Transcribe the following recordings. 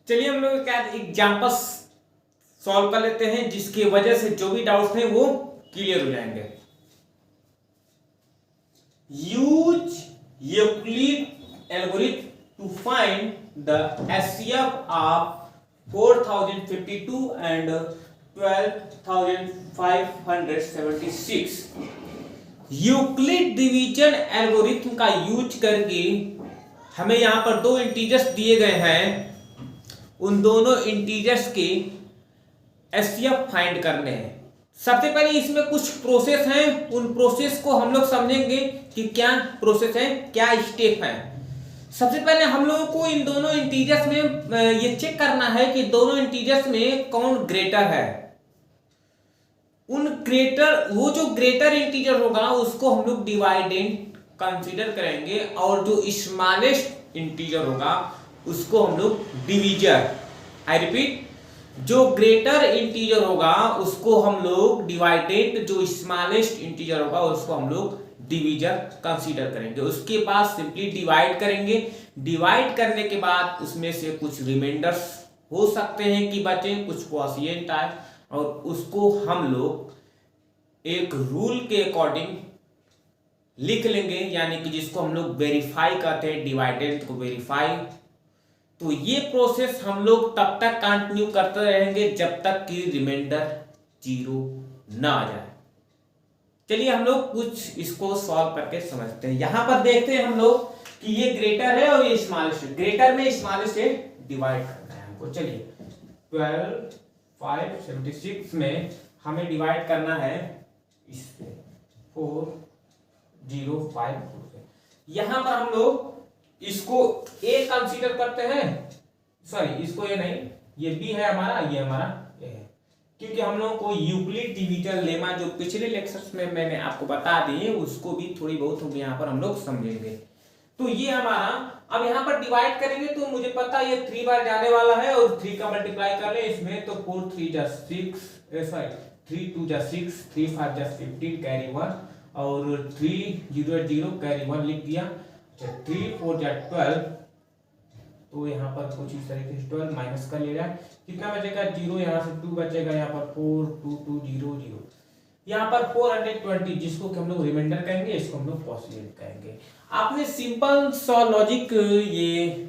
चलिए हम लोग क्या एग्जाम्पल्स सॉल्व कर लेते हैं, जिसकी वजह से जो भी डाउट्स हैं वो क्लियर हो जाएंगे। Use Euclid algorithm to find the HCF of 4052 and 12576। Euclid division algorithm का यूज करके हमें यहां पर दो इंटीजर्स दिए गए हैं, उन दोनों इंटीजर्स के HCF फाइंड करने हैं। सबसे पहले इसमें कुछ प्रोसेस हैं, उन प्रोसेस को हम लोग समझेंगे कि क्या प्रोसेस है, क्या स्टेप है। सबसे पहले हम लोगों को इन दोनों इंटीजर्स में ये चेक करना है कि दोनों इंटीजर्स में कौन ग्रेटर है। वो जो ग्रेटर इंटीजर होगा उसको हम लोग डिवाइडेंड कंसीडर करेंगे, और जो स्मॉलेस्ट इंटीजर होगा उसको हम लोग डिवीजर। आई रिपीट, जो ग्रेटर इंटीजर होगा उसको हम लोग डिवाइडेंड, जो स्मॉलेस्ट इंटीजर होगा उसको हम लोग डिवीजर कंसीडर करेंगे। उसके बाद सिंपली डिवाइड करेंगे। डिवाइड करने के बाद उसमें से कुछ रिमाइंडर्स हो सकते हैं कि बचे, कुछ क्वोशिएंट आए, और उसको हम लोग एक रूल के अकॉर्डिंग लिख लेंगे, यानी कि जिसको हम लोग वेरीफाई कहते हैं, डिवाइडेंड को वेरीफाई। तो ये प्रोसेस हम लोग तब तक कंटिन्यू करते रहेंगे जब तक कि रिमाइंडर 0 ना आ जाए। चलिए हम लोग कुछ इसको सॉल्व करके समझते हैं। यहां पर देखते हैं हम लोग कि ये ग्रेटर है और ये स्मॉलेस्ट है। ग्रेटर में स्मॉलेस्ट से डिवाइड करना है हमको। चलिए 12576 में हमें डिवाइड करना है इससे 4054 से। यहां पर हम लोग इसको A कंसीडर करते हैं, सॉरी इसको A नहीं, ये B है हमारा, ये हमारा A है, क्योंकि हम लोगों को यूक्लिड डिवीजन लेमा जो पिछले लेक्चर्स में मैंने आपको बता दी, उसको भी थोड़ी बहुत यहाँ पर हम लोग समझेंगे। तो ये हमारा, अब यहाँ पर डिवाइड करेंगे तो मुझे पता है ये 3 बार जाने वाला है, और 3 का मल्टीप्लाई कर ले इसमें तो 4 3 जा 6, सॉरी 3 2 जा 6, 3 5 जा 15 कैरी 1, और 3 0 0 कैरी 1 लिख दिया। 3 4 जा 12, तो यहाँ पर कुछ इस तरीके से 12 माइनस कर ले रहा है, कितना बचेगा 0, यहाँ से 2 बचेगा, यहाँ पर 4 2 2 0 0, यहाँ पर 420, जिसको कि हम लोग रिमाइंडर कहेंगे, इसको हम लोग क्वोशिएंट कहेंगे। आपने सिंपल सा लॉजिक ये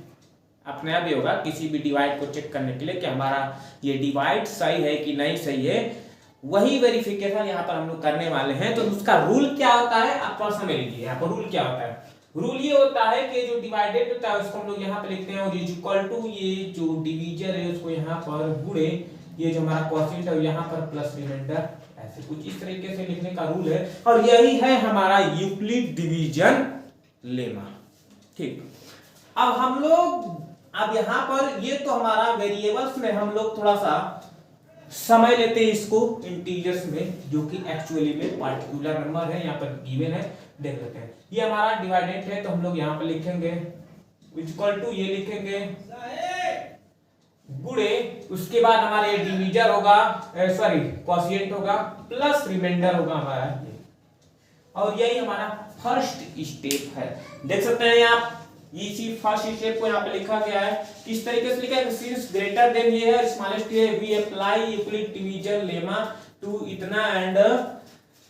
अपने आप ही होगा किसी भी डिवाइड को चेक करने के लिए कि हमारा ये डिवाइड सही है कि नहीं सही है, वही वेरिफिकेशन यहाँ पर हम लोग करने वाले हैं। तो उसका रूल क्या होता है आप थोड़ा समझ लीजिए। यहाँ पर रूल क्या होता है, रूल ये होता है कि जो डिवाइडेड होता है उसको हम लोग यहाँ पे लिखते हैं, और इज इक्वल टू ये जो डिवीजर है उसको यहाँ पर गुणे ये जो हमारा क्वोशिएंट है यहाँ पर प्लस रिमाइंडर, ऐसे कुछ इस तरीके से लिखने का रूल है, और यही है हमारा यूक्लिड डिवीजन लेमा। ठीक, अब हम लोग अब यहाँ पर ये तो हमारा वेरिएबल्स में हम लोग थोड़ा सा समय लेते हैं इसको इंटीजर्स में, जो कि एक्चुअली में पार्टिकुलर नंबर है, यहाँ पर गिवन है, देख लेते हैं। ये हमारा डिवाइडेड है तो हम लोग यहाँ पर लिखेंगे इक्वल टू, ये लिखेंगे गुणे, उसके बाद हमारा ये डिवीजर होगा, सॉरी क्वोशिएंट होगा, प्लस रिमाइंडर होगा हमारा ये, और यही हमारा फर्स्ट स्टेप है। देख सकते हैं आप इसी फर्स्ट स्टेप को यहाँ पे लिखा गया है, किस तरीके से लिखा है, सिंस ग्रेटर देन ये है स्मॉलेस्ट ये, we apply Euclid division lemma to इतना एंड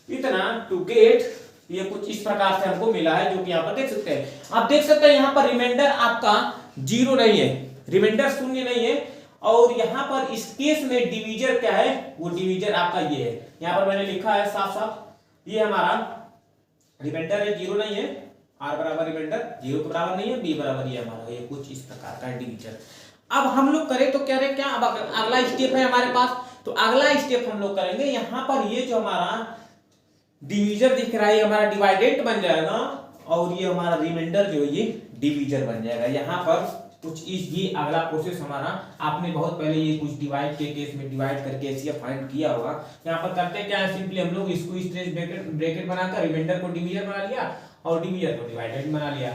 इतना टू गेट, ये कुछ इस प्रकार से हमको मिला है, जो कि यहाँ पर देख सकते हैं। आप देख सकते हैं यहाँ पर रिमाइंडर आपका 0 नहीं है, रिमाइंडर 0 नहीं है, और यहाँ पर इस केस में डिवीजर क्या है, वो डिवीजर आपका ये है, यहाँ पर मैंने लिखा है साफ साफ, ये हमारा रिमाइंडर है, 0 नहीं है, r बराबर रिमाइंडर 0 के बराबर नहीं है, b बराबर ये हमारा ये कुछ इस प्रकार का डिवीजर। अब हम लोग करें तो क्या क्या, अब अगला स्टेप है हमारे पास, तो अगला स्टेप हम लोग करेंगे, यहाँ पर ये जो हमारा डिवीजर दिख रहा है हमारा डिवाइडेंट बन जाएगा, और ये हमारा रिमाइंडर जो ये डिवीजर बन जाएगा। यहाँ पर कुछ इस ये अगला प्रोसेस हमारा, आपने बहुत पहले ये कुछ डिवाइड के केस में डिवाइड करके ऐसे फाइंड किया होगा। यहाँ पर करते क्या है, सिंपली हम लोग इसको इस तरह ब्रैकेट बनाकर रिमाइंडर को डिवीजर बना लिया और डिवीजर को डिवाइडेड बना लिया,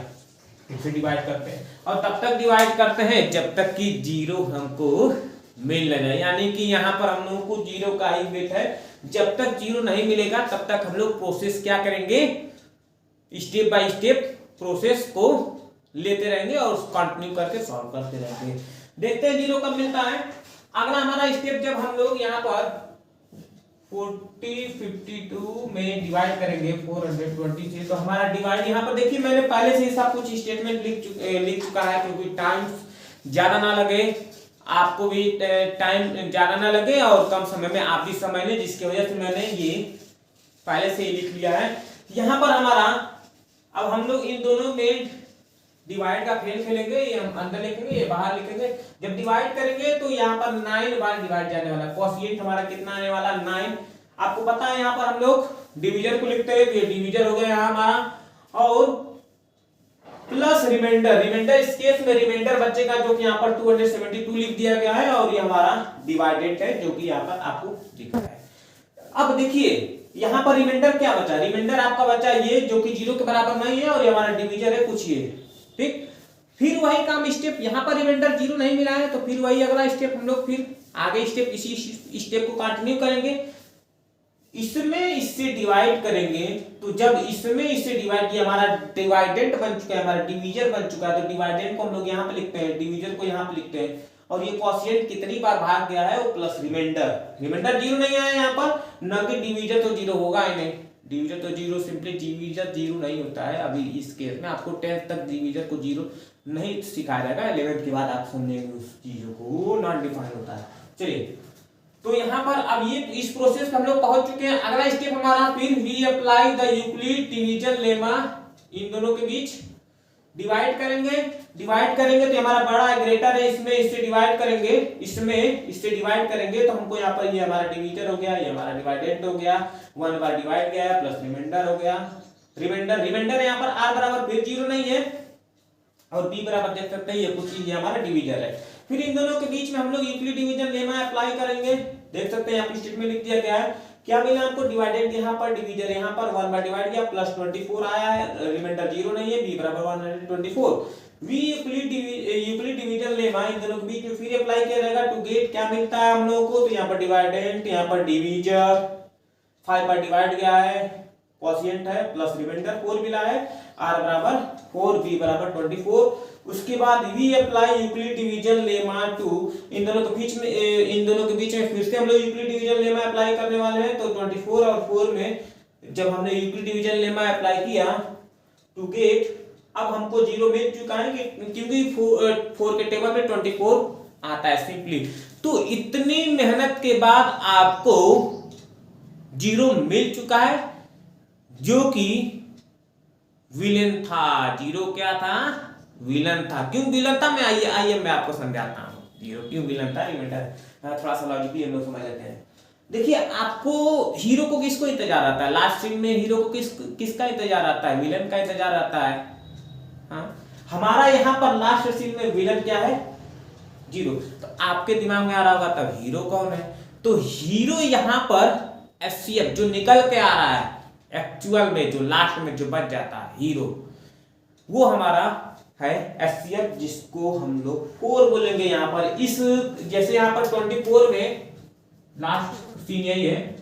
फिर से डिवाइड करते हैं, और तब तक डिवाइड करते हैं जब तक कि 0 हमको मिल न जाए, यानी कि यहाँ पर हम लोगों को 0 का ही वेट है, जब तक 0 नहीं मिलेगा तब तक हम लोग प्रोसेस क्या करेंगे, स्टेप बाय स्टेप प्रोसेस को लेते रहेंगे और कंटिन्यू करके सॉल्व करते रहेंगे। देखते हैं जीरो कब मिलता है। अगला हमारा स्टेप, जब हम लोग यहाँ पर 4052 में डिवाइड करेंगे 420 से, तो हमारा डिवाइड यहाँ पर देखिए मैंने पहले से ही सब कुछ स्टेटमेंट लिख चुका है, क्योंकि टाइम ज्यादा ना लगे, आपको भी टाइम ज्यादा ना लगे और कम समय में आप भी समझ लें, जिसकी वजह से मैंने ये पहले से ही लिख लिया है। यहाँ पर हमारा अब हम लोग इन दोनों में डिवाइड का खेल खेलेंगे, ये हम अंदर लिखेंगे, ये बाहर लिखेंगे। जब डिवाइड करेंगे तो यहाँ पर 9 बार डिवाइड जाने वाला है। कोशिएंट हमारा कितना आने वाला 9। आपको पता है यहाँ पर हम लोग डिवीजर को लिखते हैं, ये डिवीजर हो गया यहाँ हमारा, और प्लस रिमाइंडर। रिमाइंडर इस केस में रिमाइंडर बचेगा जो कि यहाँ पर 272 लिख दिया गया है, और ये हमारा डिवाइडेड है जो कि यहाँ पर आपको दिख रहा है। अब देखिए यहाँ पर रिमाइंडर क्या बचा, रिमाइंडर आपका बचा ये जो कि 0 के बराबर नहीं है, और ये हमारा डिवीजर है कुछ ये, ठीक। फिर वही काम स्टेप, यहाँ पर रिमाइंडर 0 नहीं मिला है, तो फिर वही अगला स्टेप हम लोग फिर आगे स्टेप इसी स्टेप को कंटिन्यू करेंगे। इसमें इससे डिवाइड करेंगे, तो जब इसमें इससे डिवाइड किया, हमारा डिवाइडेंट बन चुका है, हमारा डिवीजर बन चुका है, तो डिवाइडेंट को हम लोग यहाँ पे लिखते हैं, डिवीजर को यहाँ पे लिखते हैं, और ये क्वोशिएंट कितनी बार भाग गया है वो प्लस रिमाइंडर। रिमाइंडर 0 नहीं आया यहाँ पर, न कि डिवीजर तो 0 होगा ही नहीं, डिवीजर तो 0, सिंपली डिवीजर 0 नहीं होता है। अभी इस केस में आपको 10th तक डिवीजर को 0 नहीं सिखाया जाएगा, 11th के बाद आप समझेंगे उस चीजों को, नॉट डिफाइन होता है। चलिए, तो यहाँ पर अब ये इस प्रोसेस पे हम लोग पहुंच चुके हैं। अगला स्टेप हमारा फिर we apply the Euclid division lemma, इन दोनों के बीच डिवाइड करेंगे। डिवाइड करेंगे तो हमारा बड़ा है, ग्रेटर है, इसमें इससे डिवाइड करेंगे, इसमें इससे डिवाइड करेंगे, तो हमको यहाँ पर ये हमारा डिवीजर हो गया, ये हमारा डिवाइडेड हो गया, 1 बार डिवाइड गया है, प्लस रिमाइंडर हो गया। रिमाइंडर यहाँ पर r बराबर फिर 0 नहीं है, और b बराबर देख सकते हैं ये कुछ चीज हमारा डिवीजर है। फिर इन दोनों के बीच में हम लोग यूक्लिड डिवीजन लेमा अप्लाई करेंगे। देख सकते हैं यहाँ पे स्टेटमेंट लिख दिया गया है, क्या मिला हमको, डिवाइडेड यहाँ पर, डिवीजर यहाँ पर, 1 बार डिवाइड किया, प्लस 24 आया है, रिमाइंडर 0 नहीं है, b बराबर 124। वी यूक्लिड डिवीजन लेमा इन दोनों के बीच में फिर अप्लाई किया जाएगा टू गेट क्या मिलता है हम लोगों को, तो यहाँ पर डिवाइडेंट, यहाँ पर डिवीजर, 5 बार डिवाइड गया है, क्वोशिएंट है, प्लस रिमाइंडर 4 मिला है, r बराबर 4, b बराबर 24। उसके बाद we apply Euclid division lemma to, इन दोनों के बीच में फिर से हम लोग यूक्लिड डिवीजन लेमा अप्लाई करने वाले हैं। तो 24 और 4 में जब हमने यूक्लिड डिवीजन लेमा अप्लाई किया टू गेट, अब हमको 0 मिल चुका है, क्योंकि 4 के टेबल में 24 आता है सिंपली। तो इतनी मेहनत के बाद आपको 0 मिल चुका है, जो कि विलेन था। 0 क्या था, विलन था। क्यों विलन था, मैं आइए मैं आपको समझाता हूँ 0 क्यों विलन था। रिमाइंडर थोड़ा सा लॉजिकली हम लोग समझ लेते हैं। देखिए, आपको हीरो को किसको इंतजार आता है, लास्ट सीन में हीरो को किसका इंतजार आता है, विलन का इंतजार आता है। हाँ, हमारा यहाँ पर लास्ट सीन में विलन क्या है, 0। तो आपके दिमाग में आ रहा होगा तब हीरो कौन है, तो हीरो यहाँ पर एचसीएफ जो निकल के आ रहा है एक्चुअल में, जो लास्ट में जो बच जाता है हीरो, वो हमारा है एचसीएफ, जिसको हम लोग 4 बोलेंगे यहाँ पर। इस जैसे यहाँ पर 24 में लास्ट सीन यही है,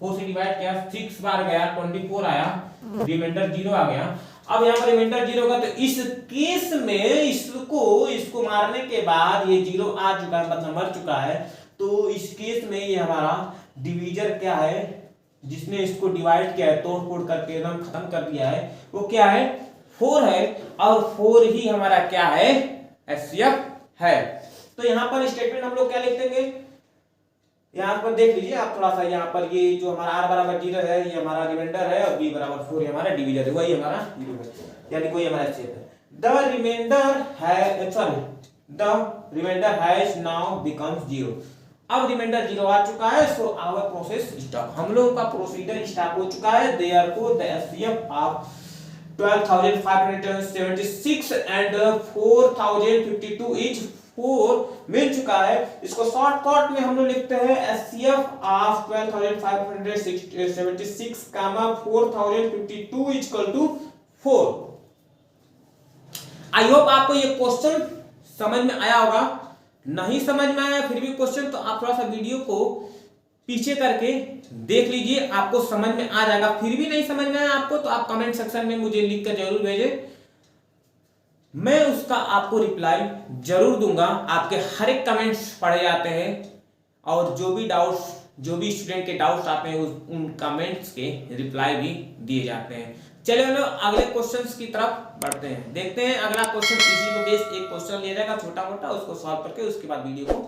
4 से डिवाइड किया, 6 बार गया, 24 आया, रिमाइंडर 0 आ गया। अब यहाँ पर रिमाइंडर 0 होगा, तो इस केस में इसको मारने के बाद ये 0 आ चुका है, मतलब मर चुका है। तो इस केस में ये हमारा डिवीजर क्या है, जिसने इसको डिवाइड किया है, तोड़ फोड़ करके एकदम खत्म कर दिया है, वो क्या है, 4 है, और 4 ही हमारा क्या है, एचसीएफ है। तो यहाँ पर स्टेटमेंट हम लोग क्या लिख देंगे, यहाँ पर देख लीजिए आप थोड़ा सा, यहाँ पर ये जो हमारा r बराबर 0 है, ये हमारा रिमाइंडर है, और b बराबर 4 हमारा डिवीजर है, वही हमारा यानी कोई हमारा एचसीएफ है। The remainder has now becomes 0। अब रिमाइंडर 0 आ चुका है, सो आवर प्रोसेस स्टॉप, हम लोगों का प्रोसीजर स्टॉप हो चुका है। Therefore the HCF of 12,576 and 4,052 is 4 मिल चुका है। इसको शॉर्टकट में हम लोग लिखते हैं HCF of 12,576 comma 4,052 equal to 4। I hope आपको ये क्वेश्चन समझ में आया होगा। नहीं समझ में आया फिर भी क्वेश्चन, तो आप थोड़ा सा वीडियो को पीछे करके देख लीजिए, आपको समझ में आ जाएगा। फिर भी नहीं समझ में आया आपको, तो आप कमेंट सेक्शन में मुझे लिख कर जरूर भेजें। मैं उसका आपको रिप्लाई जरूर दूंगा। आपके हर एक कमेंट्स पढ़े जाते हैं और जो भी स्टूडेंट के डाउट्स आते हैं उन कमेंट्स के रिप्लाई भी दिए जाते हैं। चलिए हम लोग अगले क्वेश्चंस की तरफ बढ़ते हैं, देखते हैं अगला क्वेश्चन। इसी को बेस्ड एक क्वेश्चन लिया जाएगा छोटा मोटा, उसको सॉल्व करके उसके बाद वीडियो को